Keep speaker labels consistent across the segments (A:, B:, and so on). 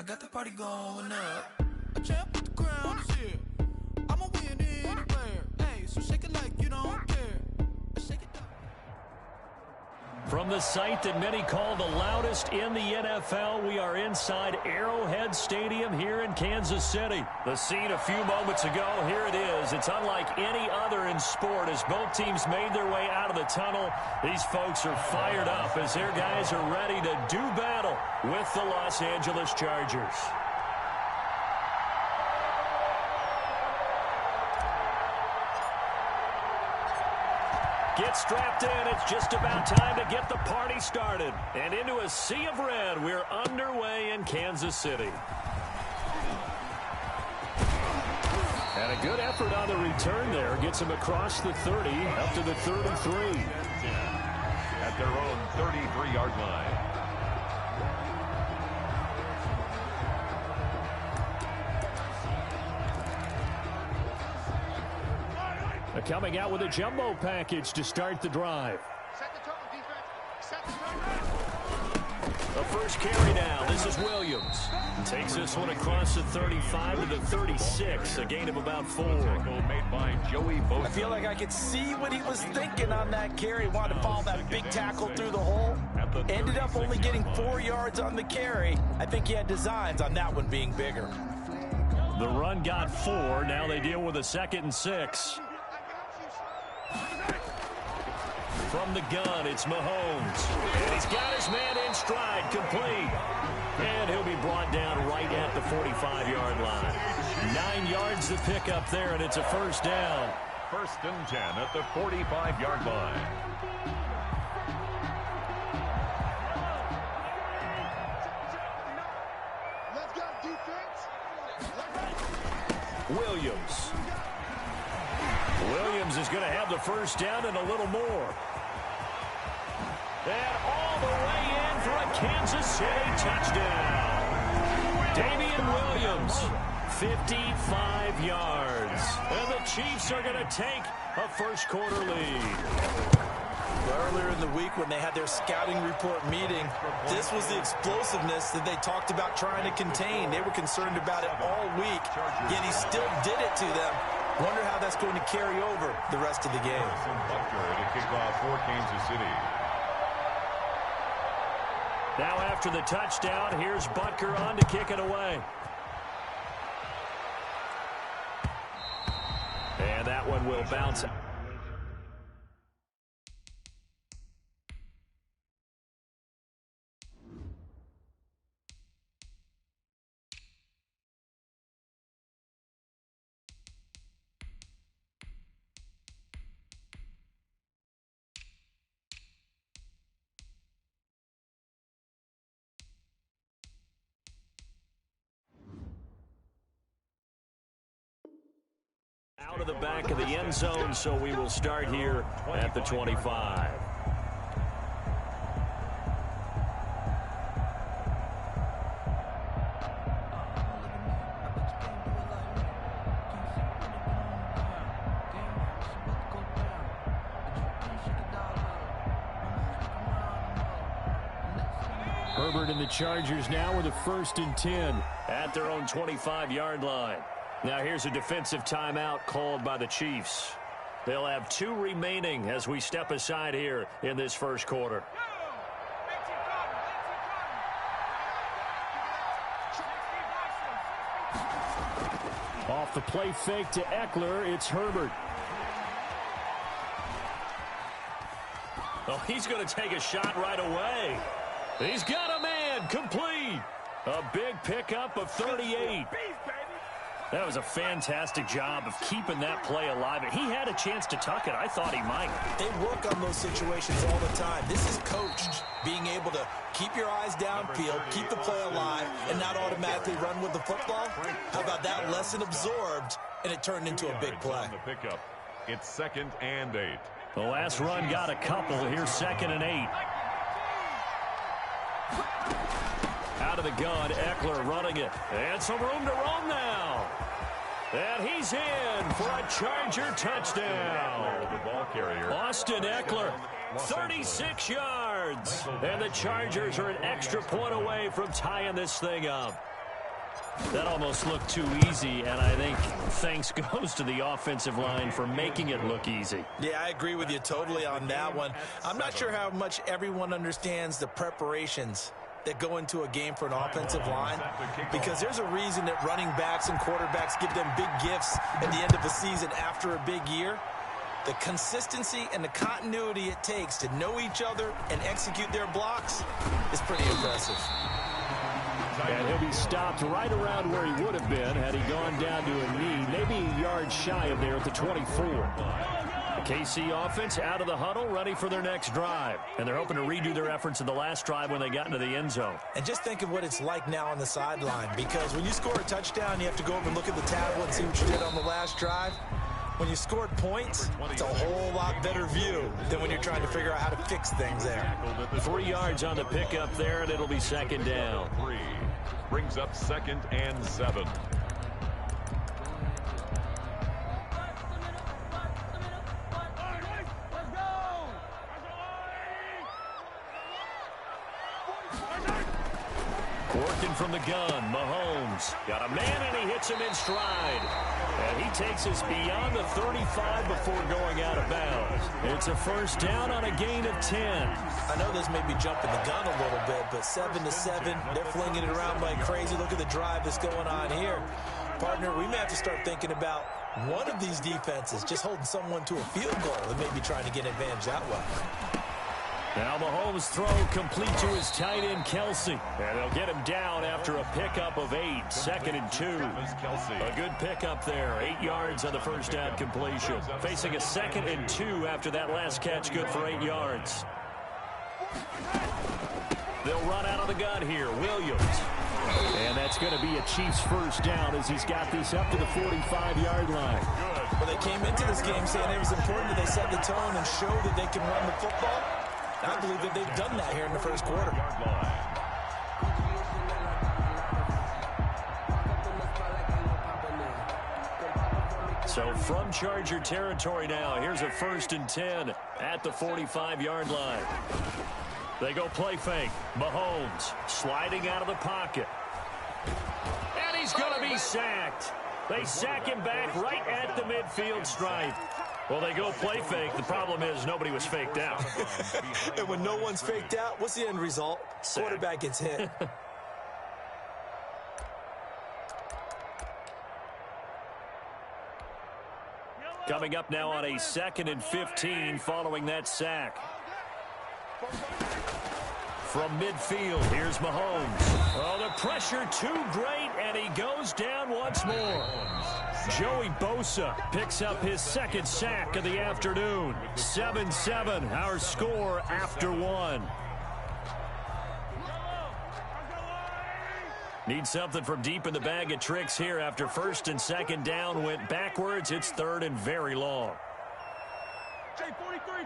A: got the party going up. A champ with the crown is here. I'ma win anywhere. Hey, so shake it like you don't care. Shake it down.
B: From the site that many call the loudest in the NFL, we are inside Arrowhead Stadium here in Kansas City. The scene a few moments ago, here it is. It's unlike any other in sport as both teams made their way out of the tunnel. These folks are fired up as their guys are ready to do battle with the Los Angeles Chargers. Get strapped in. It's just about time to get the party started. And into a sea of red, we're underway in Kansas City. And a good effort on the return there. Gets him across the 30, up to the 33.
C: At their own 33-yard line.
B: Coming out with a jumbo package to start the drive.
D: Set the tone, defense. Set the tone.
B: The first carry down. This is Williams. Takes this one across the 35 to the 36. A gain of about 4.
C: Made by Joey Bosa.
E: I feel like I could see what he was thinking on that carry. Wanted to follow that big tackle through the hole. Ended up only getting 4 yards on the carry. I think he had designs on that one being bigger.
B: The run got 4. Now they deal with a 2nd and 6. From the gun, it's Mahomes. And he's got his man in stride, complete. And he'll be brought down right at the 45-yard line. 9 yards to pick up there, and it's a first down.
C: 1st and 10 at the 45-yard line.
D: Let's go, defense.
B: Williams. Williams is going to have the first down and a little more. And all the way in for a Kansas City touchdown. Damian Williams, 55 yards. And the Chiefs are going to take a first-quarter lead.
E: Earlier in the week when they had their scouting report meeting, this was the explosiveness that they talked about trying to contain. They were concerned about it all week, yet he still did it to them. Wonder how that's going to carry over the rest of the game.
C: Butker to kick off for Kansas City.
B: Now after the touchdown, here's Butker on to kick it away. And that one will bounce. Out of the back of the end zone, so we will start here at the 25. Herbert and the Chargers now with a 1st and 10 at their own 25-yard line. Now here's a defensive timeout called by the Chiefs. They'll have 2 remaining as we step aside here in this first quarter. Off the play fake to Eckler, it's Herbert. Oh, he's going to take a shot right away. He's got a man, complete. A big pickup of 38. That was a fantastic job of keeping that play alive. He had a chance to tuck it. I thought he might.
E: They work on those situations all the time. This is coached, being able to keep your eyes downfield, keep the play alive, and not automatically run with the football. How about that lesson absorbed, and it turned into a big play.
C: It's 2nd and 8.
B: The last run got a couple. Here's 2nd and 8. Out of the gun, Eckler running it. And some room to roam now. And he's in for a Charger touchdown.
C: The ball carrier.
B: Austin Eckler, 36 yards. And the Chargers are an extra point away from tying this thing up. That almost looked too easy, and I think thanks goes to the offensive line for making it look easy.
E: Yeah, I agree with you totally on that one. I'm not sure how much everyone understands the preparations that go into a game for an offensive line, because there's a reason that running backs and quarterbacks give them big gifts at the end of the season after a big year. The consistency and the continuity it takes to know each other and execute their blocks is pretty impressive.
B: And he'll be stopped right around where he would have been had he gone down to a knee, maybe a yard shy of there at the 24. The KC offense out of the huddle, ready for their next drive. And they're hoping to redo their efforts in the last drive when they got into the end zone.
E: And just think of what it's like now on the sideline, because when you score a touchdown, you have to go over and look at the tablet and see what you did on the last drive. When you scored points, it's a whole lot better view than when you're trying to figure out how to fix things there.
B: 3 yards on the pickup there, and it'll be second down.
C: Brings up 2nd and 7.
B: Working from the gun, Mahomes. Got a man, and he hits him in stride. And he takes us beyond the 35 before going out of bounds. It's a first down on a gain of 10.
E: I know this may be jumping the gun a little bit, but 7-7, they're flinging it around like crazy. Look at the drive that's going on here. Partner, we may have to start thinking about one of these defenses just holding someone to a field goal and maybe trying to get an advantage that way.
B: Now Mahomes' throw complete to his tight end, Kelsey. And they'll get him down after a pickup of 8, 2nd and 2. A good pickup there, 8 yards on the first down completion. Facing a 2nd and 2 after that last catch, good for 8 yards. They'll run out of the gun here, Williams. And that's going to be a Chiefs first down as he's got this up to the 45-yard line.
E: Well, they came into this game saying it was important that they set the tone and show that they can run the football. I believe that they've done that here in the first quarter.
B: So from Charger territory now, here's a 1st and 10 at the 45-yard line. They go play fake. Mahomes sliding out of the pocket. And he's going to be sacked. They sack him back right at the midfield stripe. Well, they go play fake. The problem is nobody was faked out.
E: And when no one's faked out, what's the end result?
B: Sack.
E: Quarterback gets hit.
B: Coming up now on a 2nd and 15 following that sack. From midfield, here's Mahomes. Oh, the pressure too great, and he goes down once more. Joey Bosa picks up his 2nd sack of the afternoon. 7-7, our score after 1. Need something from deep in the bag of tricks here after 1st and 2nd down went backwards. It's 3rd and very long.
D: Jay, 43, 15.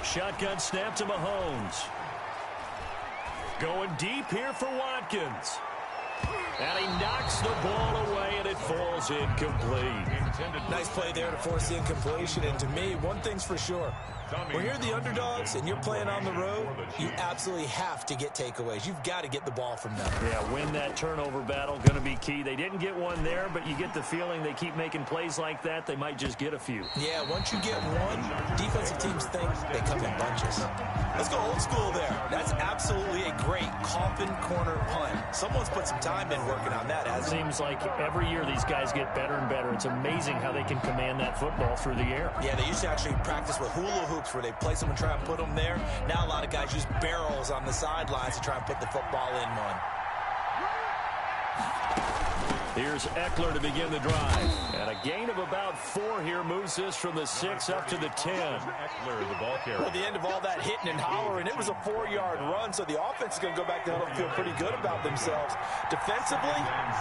B: Shotgun snap to Mahomes. Going deep here for Watkins. And he knocks the ball away, and it falls incomplete.
E: Nice play there to force the incompletion. And to me, one thing's for sure. When you're the underdogs and you're playing on the road, you absolutely have to get takeaways. You've got to get the ball from them.
B: Yeah, win that turnover battle, going to be key. They didn't get one there, but you get the feeling they keep making plays like that, they might just get a few.
E: Yeah, once you get one, defensive teams think they come in bunches. Let's go old school there. That's absolutely a great coffin corner punt. Someone's put some time in working on that, hasn't it?
B: Seems like every year these guys get better and better. It's amazing how they can command that football through the air.
E: Yeah, they used to actually practice with hula hoops where they place them and try and put them there. Now a lot of guys use barrels on the sidelines to try and put the football in one.
B: Here's Eckler to begin the drive. And a gain of about 4 here moves this from the 6 up to the 10.
C: Eckler, the ball carrier.
E: Well, at the end of all that hitting and hollering, it was a 4-yard run, so the offense is going to go back to huddle and feel pretty good about themselves. Defensively,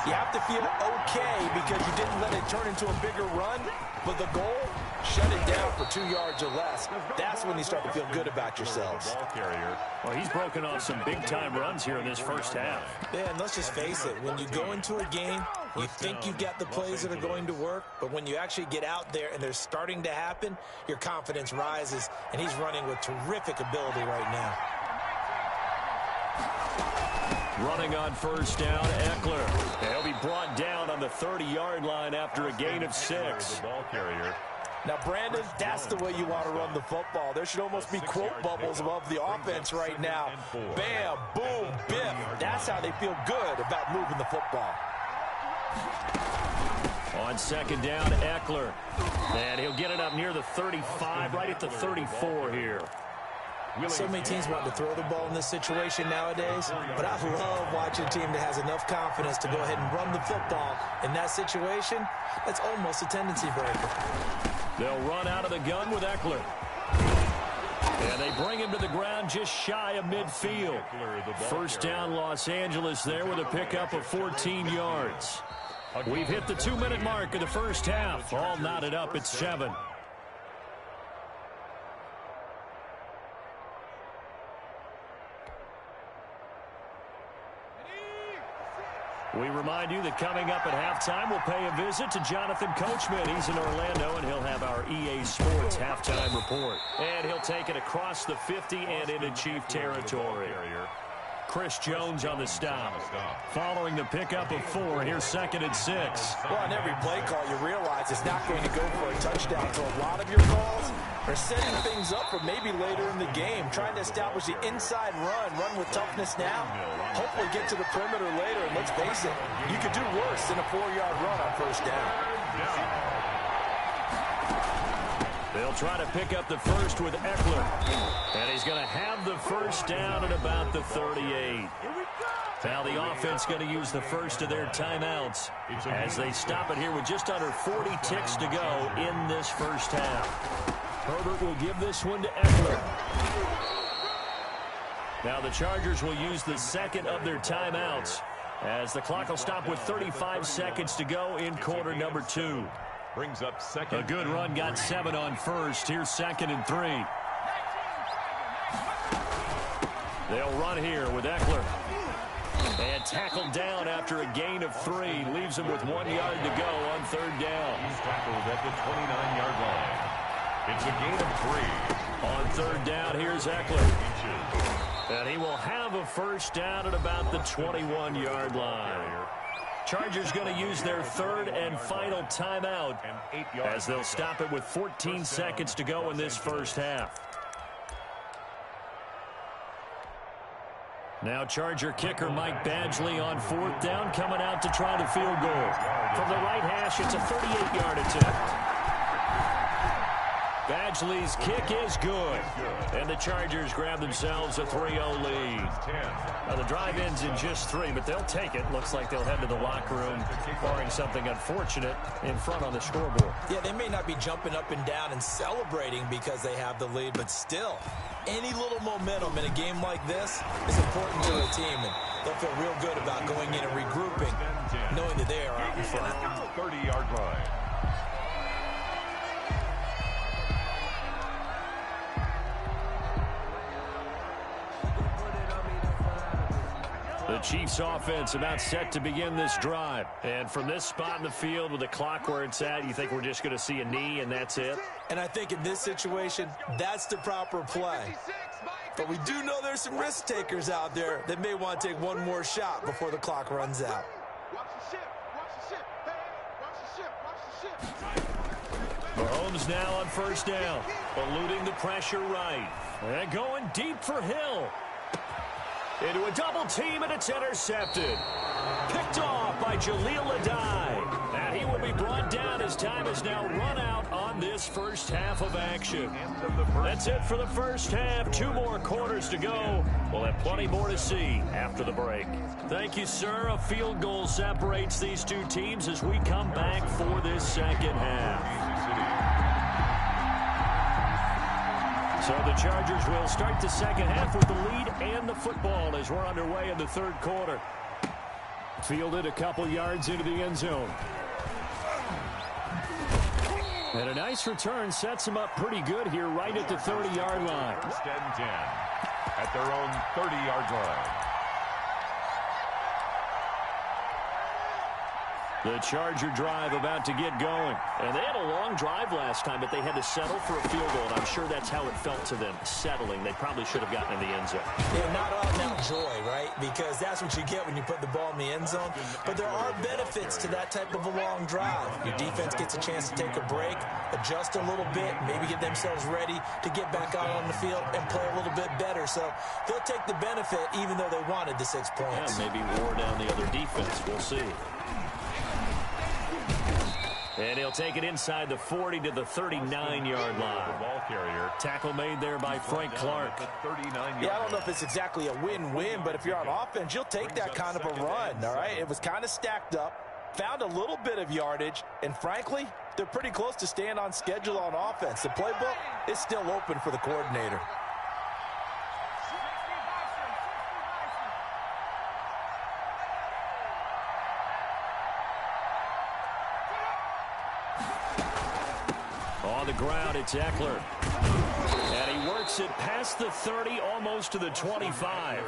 E: you have to feel okay because you didn't let it turn into a bigger run, but the goal, shut it down for 2 yards or less. That's when you start to feel good about yourselves.
C: Ball carrier.
B: Well, he's broken off some big-time runs here in this first half.
E: Yeah, and let's just face it, when you go into a game, you think you've got the plays that are going to work, but when you actually get out there and they're starting to happen, your confidence rises, and he's running with terrific ability right now.
B: Running on first down, Eckler. And he'll be brought down on the 30-yard line after a gain of 6.
C: The ball carrier.
E: Now, Brandon, that's the way you want to run the football. There should almost be quote bubbles above the offense right now. Bam, boom, biff. That's how they feel good about moving the football.
B: On second down, Eckler. And he'll get it up near the 35, right at the 34 here.
E: So many teams want to throw the ball in this situation nowadays, but I love watching a team that has enough confidence to go ahead and run the football. In that situation, that's almost a tendency breaker.
B: They'll run out of the gun with Eckler. And they bring him to the ground just shy of midfield. First down, Los Angeles there with a pickup of 14 yards. We've hit the 2-minute mark of the first half. All knotted up at 7. We remind you that coming up at halftime, we'll pay a visit to Jonathan Coachman. He's in Orlando, and he'll have our EA Sports halftime report. And he'll take it across the 50 and into Chief territory. Chris Jones on the stop. Following the pickup of 4, here's 2nd and 6.
E: Well, on every play call, you realize it's not going to go for a touchdown. So a lot of your calls are setting things up for maybe later in the game, trying to establish the inside run with toughness now. Hopefully get to the perimeter later, and let's face it, you could do worse than a 4-yard run on first down.
B: They'll try to pick up the first with Eckler. And he's going to have the first down at about the 38. Now the offense going to use the first of their timeouts as they stop it here with just under 40 ticks to go in this first half. Herbert will give this one to Eckler. Now the Chargers will use the second of their timeouts as the clock will stop with 35 seconds to go in quarter number 2.
C: Brings up second.
B: A good run got 7 on first. Here's 2nd and 3. They'll run here with Eckler. And tackled down after a gain of 3. Leaves him with 1 yard to go on third down.
C: He's tackled at the 29-yard line. It's a gain of 3.
B: On third down, here's Eckler. And he will have a first down at about the 21-yard line. Chargers going to use their third and final timeout as they'll stop it with 14 seconds to go in this first half. Now Charger kicker Mike Badgley on fourth down, coming out to try the field goal. From the right hash, it's a 38-yard attempt. Badgley's kick is good. And the Chargers grab themselves a 3-0 lead. Now the drive ends in just 3, but they'll take it. Looks like they'll head to the locker room, barring something unfortunate in front on the scoreboard.
E: Yeah, they may not be jumping up and down and celebrating because they have the lead, but still, any little momentum in a game like this is important to a team, and they'll feel real good about going in and regrouping, knowing that they are out in front.
C: 30-yard line.
B: The Chiefs offense about set to begin this drive. And from this spot in the field with the clock where it's at, you think we're just going to see a knee and that's it?
E: And I think in this situation, that's the proper play. But we do know there's some risk takers out there that may want to take one more shot before the clock runs out.
B: Mahomes now on first down, eluding the pressure right. And going deep for Hill. Into a double team, and it's intercepted. Picked off by Jaleel Adai. And he will be brought down as time has now run out on this first half of action. That's it for the first half. 2 more quarters to go. We'll have plenty more to see after the break. Thank you, sir. A field goal separates these two teams as we come back for this second half. So the Chargers will start the second half with the lead and the football as we're underway in the third quarter. Fielded a couple yards into the end zone. And a nice return sets them up pretty good here right at the 30-yard line.
C: First and 10 at their own 30-yard line.
B: The Charger drive about to get going.
F: And they had a long drive last time, but they had to settle for a field goal, and I'm sure that's how it felt to them, settling. They probably should have gotten in the end zone.
E: Yeah, not all now joy, right? Because that's what you get when you put the ball in the end zone. But there are benefits to that type of a long drive. Your defense gets a chance to take a break, adjust a little bit, maybe get themselves ready to get back out on the field and play a little bit better. So they'll take the benefit even though they wanted the 6 points.
F: Yeah, maybe wore down the other defense. We'll see.
B: And he'll take it inside the 40 to the 39-yard line.
C: The ball carrier.
B: Tackle made there by Frank Clark.
E: Yeah, I don't know if it's exactly a win-win, but if you're on offense, you'll take that kind of a run, all right? It was kind of stacked up, found a little bit of yardage, and frankly, they're pretty close to staying on schedule on offense. The playbook is still open for the coordinator.
B: On the ground, it's Eckler. And he works it past the 30, almost to the 25.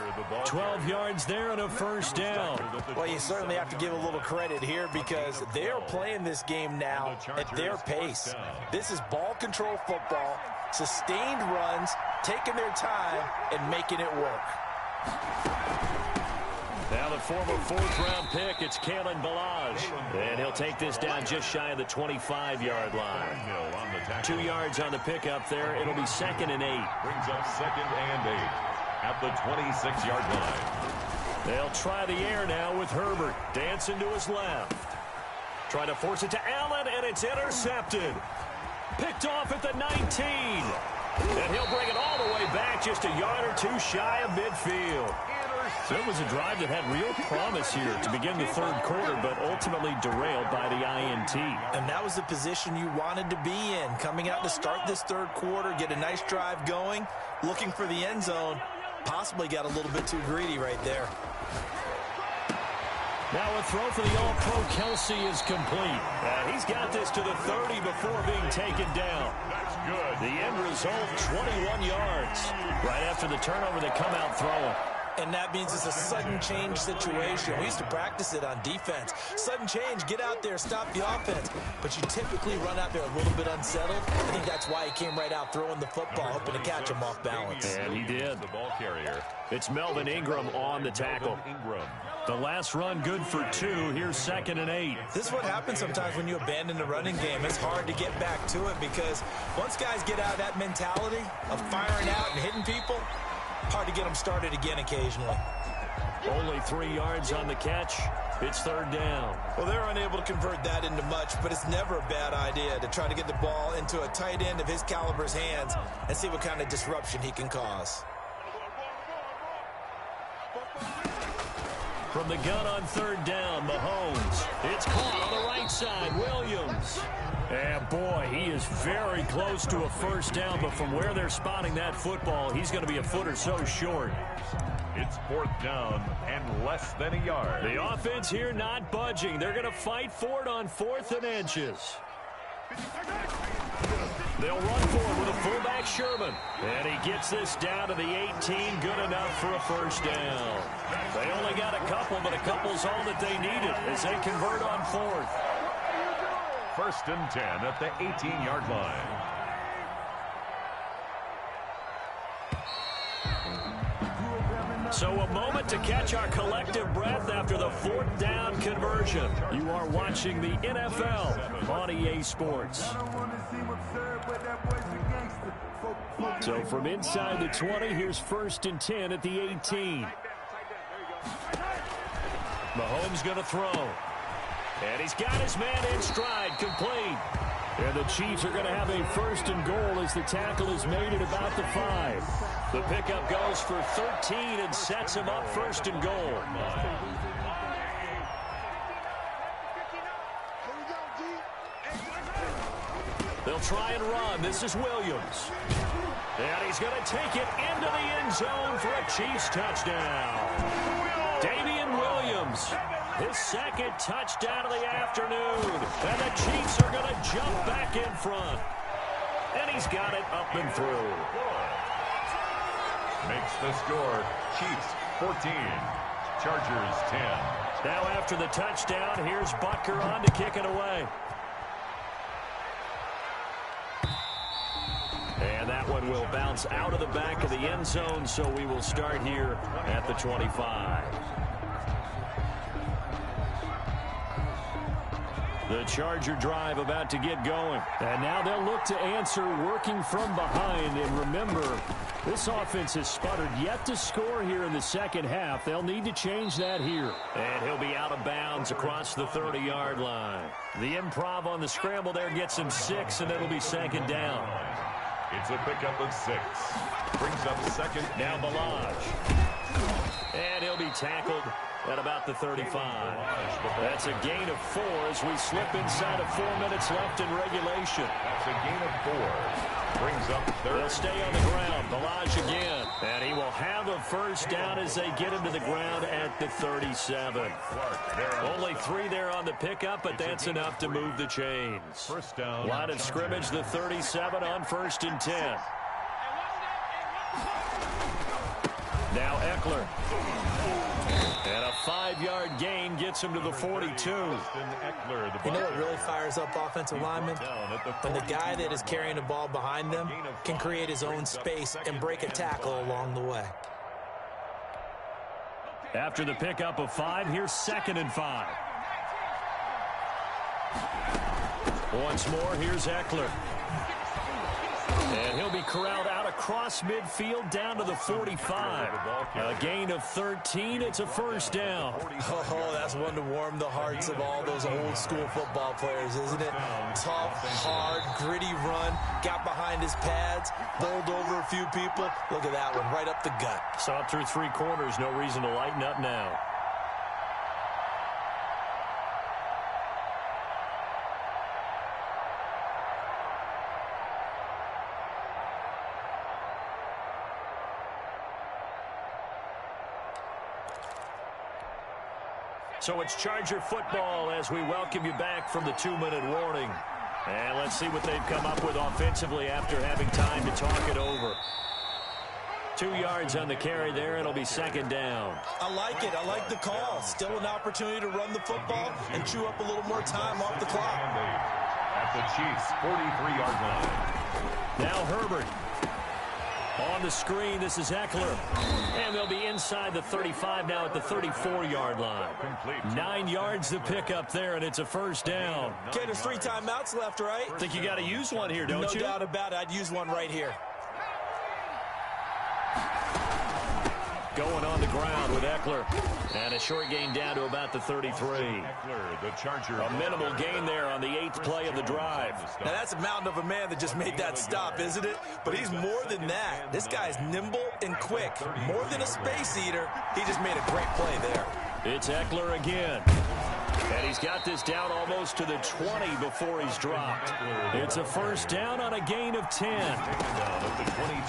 B: 12 yards there and a first down.
E: Well, you certainly have to give a little credit here because they're playing this game now at their pace. This is ball control football, sustained runs, taking their time, and making it work.
B: Now the former fourth-round pick, it's Kalen Ballage. And he'll take this down just shy of the 25-yard line. 2 yards on the pickup there. It'll be 2nd and 8.
C: Brings up 2nd and 8 at the 26-yard line.
B: They'll try the air now with Herbert. Dancing to his left. Try to force it to Allen, and it's intercepted. Picked off at the 19. And he'll bring it all the way back just a yard or two shy of midfield. So it was a drive that had real promise here to begin the third quarter, but ultimately derailed by the INT.
E: And that was the position you wanted to be in, coming out to start this third quarter, get a nice drive going, looking for the end zone. Possibly got a little bit too greedy right there.
B: Now a throw for the All-Pro Kelsey is complete. He's got this to the 30 before being taken down.
C: That's good.
B: The end result, 21 yards. Right after the turnover, they come out throwing.
E: And that means it's a sudden change situation. We used to practice it on defense. Sudden change, get out there, stop the offense. But you typically run out there a little bit unsettled. I think that's why he came right out throwing the football, hoping to catch him off balance.
B: And he did.
C: The ball carrier.
B: It's Melvin Ingram on the tackle.
C: Ingram.
B: The last run good for 2. Here's 2nd and 8.
E: This is what happens sometimes when you abandon the running game. It's hard to get back to it because once guys get out of that mentality of firing out and hitting people, hard to get them started again occasionally.
B: Only 3 yards on the catch. It's 3rd down.
E: Well, they're unable to convert that into much, but it's never a bad idea to try to get the ball into a tight end of his caliber's hands and see what kind of disruption he can cause.
B: From the gun on 3rd down, Mahomes. It's caught on the right side, Williams. And boy, he is very close to a first down, but from where they're spotting that football, he's going to be a foot or so short.
C: It's 4th down and less than a yard.
B: The offense here not budging. They're going to fight for it on 4th and inches. They'll run forward with a fullback, Sherman. And he gets this down to the 18. Good enough for a first down. They only got a couple, but a couple's all that they needed as they convert on 4th.
C: 1st and 10 at the 18-yard line.
B: So a moment to catch our collective breath after the 4th down conversion. You are watching the NFL on EA Sports. So from inside the 20, here's 1st and 10 at the 18. Mahomes going to throw. And he's got his man in stride, complete. And the Chiefs are going to have a 1st and goal as the tackle is made at about the 5. The pickup goes for 13 and sets him up 1st and goal. They'll try and run. This is Williams. And he's going to take it into the end zone for a Chiefs touchdown. Damian Williams, his 2nd touchdown of the afternoon. And the Chiefs are going to jump back in front. And he's got it up and through.
C: Makes the score Chiefs 14, Chargers 10.
B: Now after the touchdown, here's Butker on to kick it away. And that one will bounce out of the back of the end zone, so we will start here at the 25. The Charger drive about to get going. And now they'll look to answer working from behind. And remember, this offense has sputtered yet to score here in the second half. They'll need to change that here. And he'll be out of bounds across the 30-yard line. The improv on the scramble there gets him 6, and it'll be second down.
C: It's a pickup of 6. Brings up second.
B: Now Balaj. And he'll be tackled at about the 35. That's a gain of 4 as we slip inside of 4 minutes left in regulation.
C: That's a gain of 4. Brings up third.
B: They'll stay on the ground. Balaj again. And he will have a first down as they get into the ground at the 37. Only 3 there on the pickup, but that's enough to move the chains.
C: First down.
B: Line of scrimmage, the 37 on 1st and 10. Now Eckler. And a 5-yard gain gets him to the 42.
E: You know what really fires up offensive linemen? When the guy that is carrying the ball behind them can create his own space and break a tackle along the way.
B: After the pickup of 5, here's 2nd and 5. Once more, here's Eckler. And he'll be corralled out across midfield down to the 45. A gain of 13. It's a first down.
E: Oh, that's one to warm the hearts of all those old school football players, isn't it? Tough, hard, gritty run. Got behind his pads, bowled over a few people. Look at that one, right up the gut.
B: Saw it through 3 quarters. No reason to lighten up now. So it's Charger football as we welcome you back from the 2-minute warning. And let's see what they've come up with offensively after having time to talk it over. 2 yards on the carry there. It'll be second down.
E: I like it. I like the call. Still an opportunity to run the football and chew up a little more time off the clock.
C: At the Chiefs' 43-yard line.
B: Now Herbert. On the screen, this is Eckler. And they'll be inside the 35 now at the 34-yard line. 9 yards to pick up there, and it's a first down.
E: Okay, there's 3 timeouts left, right?
B: Think you got to use one here, don't you?
E: No doubt about it. I'd use one right here.
B: Going on the ground with Eckler. And a short gain down to about the 33.
C: Eckler, the Charger.
B: A minimal gain there on the 8th play of the drive.
E: Now, that's a mountain of a man that just made that stop, isn't it? But he's more than that. This guy's nimble and quick. More than a space eater. He just made a great play there. It's Eckler again. And he's got this down almost to the 20 before he's dropped. It's a first down on a gain of 10.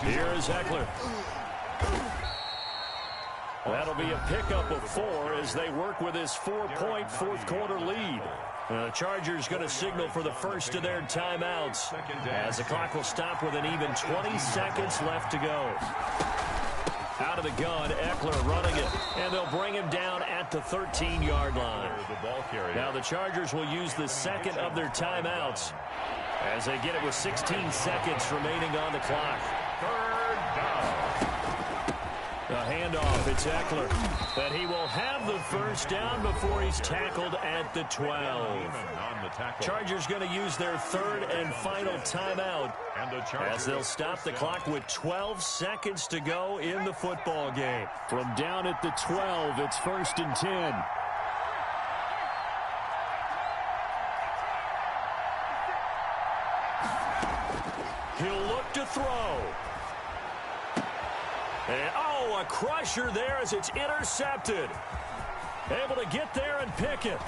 E: Here is Eckler. That'll be a pickup of 4 as they work with his 4-point fourth-quarter lead. The Chargers going to signal for the first of their timeouts as the clock will stop with an even 20 seconds left to go. Out of the gun, Eckler running it, and they'll bring him down at the 13-yard line. Now the Chargers will use the second of their timeouts as they get it with 16 seconds remaining on the clock.
C: Third down.
B: The handoff, it's Eckler. But he will have the first down before he's tackled at the 12. Chargers going to use their third and final timeout as they'll stop the clock with 12 seconds to go in the football game. From down at the 12, it's 1st and 10. He'll look to throw. And, a crusher there as it's intercepted. Able to get there and pick it.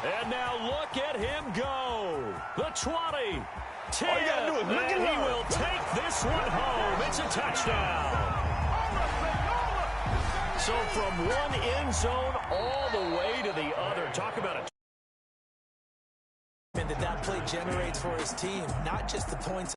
B: And now look at him go. The 20, 10, and he will take this one home. It's a touchdown. So from one end zone all the way to the other. Talk about it.
E: And that play generates for his team, not just the points.